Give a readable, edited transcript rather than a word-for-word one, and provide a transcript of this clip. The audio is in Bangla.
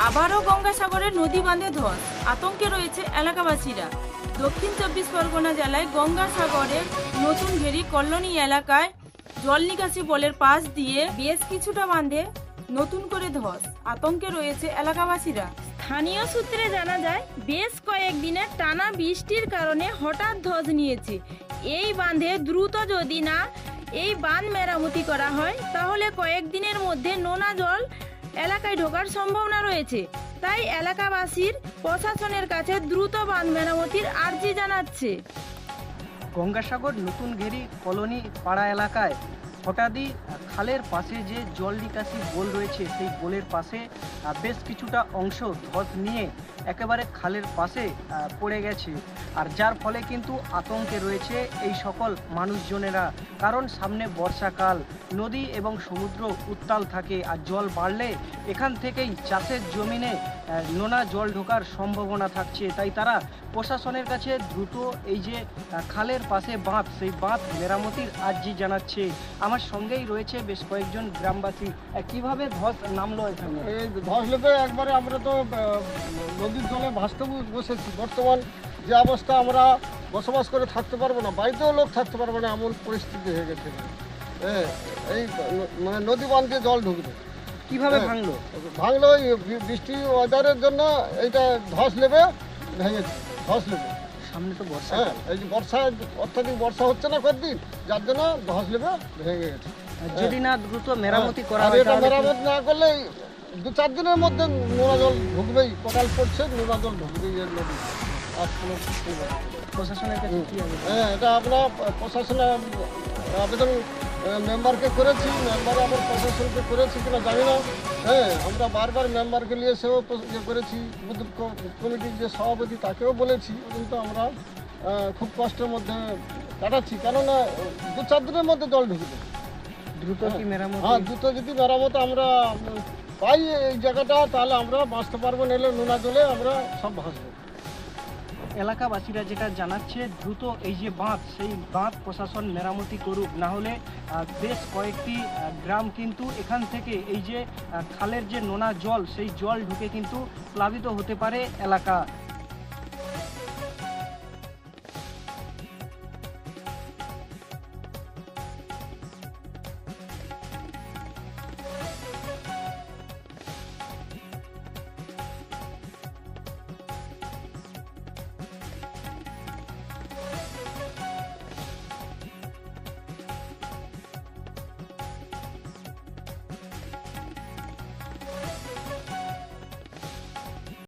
আবারও গঙ্গাসাগরের নদী বাঁধে ধস, আতঙ্কে রয়েছে এলাকাবাসীরা। দক্ষিণ 24 পরগনা জেলায় গঙ্গাসাগরের নতুন ঘেরি কলোনি এলাকায় জল নিকাশি পোলের পাশ দিয়ে বেশ কিছুটা বাঁধে নতুন করে ধস, আতঙ্কে রয়েছে এলাকাবাসীরা। স্থানীয় সূত্রে জানা যায়, বেশ কয়েকদিনের টানা বৃষ্টির কারণে হঠাৎ ধস নিয়েছে এই বাঁধে। দ্রুত যদি না এই বাঁধ মেরামতি করা হয় তাহলে কয়েকদিনের মধ্যে নোনা জল এলাকায় ঢোকার সম্ভাবনা রয়েছে। তাই এলাকাবাসীর প্রশাসনের কাছে দ্রুত বাঁধ মেরামতির আর্জি জানাচ্ছে। গঙ্গাসাগর নতুন ঘেরি কলোনি পাড়া এলাকায় হঠাৎই খালের পাশে যে জল নিকাশি বোল রয়েছে সেই বোলের পাশে বেশ কিছুটা অংশ ধস নিয়ে একেবারে খালের পাশে পড়ে গেছে, আর যার ফলে কিন্তু আতঙ্কে রয়েছে এই সকল মানুষজনেরা। কারণ সামনে বর্ষাকাল, নদী এবং সমুদ্র উত্তাল থাকে, আর জল বাড়লে এখান থেকেই চাষের জমিনে নোনা জল ঢোকার সম্ভাবনা থাকছে। তাই তারা প্রশাসনের কাছে দ্রুত এই যে খালের পাশে বাঁধ, সেই বাঁধ মেরামতির আর্জি জানাচ্ছে। আমার সঙ্গেই রয়েছে বেশ কয়েকজন গ্রামবাসী। কিভাবে ধস নামলো এখানে? এই ধস লেগে একবারে আমরা তো নদীর জলে ভাসতে বসেছি। বর্তমান যে অবস্থা, আমরা বসবাস করে থাকতে পারবো না, বাড়িতেও লোক থাকতে পারবো না, এমন পরিস্থিতি হয়ে গেছে। এই মানে নদী বাঁধ দিয়ে জল ঢুকবে। কিভাবে ভাঙলো? ভাঙলো ওই বৃষ্টি ওয়েদারের জন্য এইটা ধস লেবে ভেঙেছে। ধস লেবে সামনে তো বর্ষা, এই যে বর্ষা, অত্যাধিক বর্ষা হচ্ছে না কতদিন, যার জন্য ধস লেবে ভেঙে গেছে। যদি না দ্রুত মেরামতি করা আর হয় এটা মেরামত না করলে 2-4 দিনের মধ্যে নোনা জল ঢুকবেই। কোটাল পড়ছে, নোনা জল ঢুকবেই এর নদী। আর কোনো প্রশাসনের কাছে কি হবে? এটা আমরা প্রশাসনে আবেদন মেম্বারকে করেছি, মেম্বার আবার প্রশাসনকে করেছি কিনা জানি না। আমরা বারবার মেম্বারকে নিয়ে সেও করেছি, বুদ্ধ কমিটির যে সভাপতি তাকেও বলেছি, কিন্তু আমরা খুব কষ্টের মধ্যে কাটাচ্ছি। কেননা 2-4 দিনের মধ্যে জল ঢুকবে। দ্রুত কি মেরামত? হ্যাঁ, দ্রুত যদি মেরামত আমরা পাই এই জায়গাটা, তাহলে আমরা বাঁচতে পারবো, নাহলে নোনা জলে আমরা সব ভাসবো। এলাকাবাসীরা যেটা জানাচ্ছে, দ্রুত এই যে বাঁধ, সেই বাঁধ প্রশাসন মেরামতি করুক, না হলে বেশ কয়েকটি গ্রাম কিন্তু এখান থেকে এই যে খালের যে নোনা জল, সেই জল ঢুকে কিন্তু প্লাবিত হতে পারে এলাকা।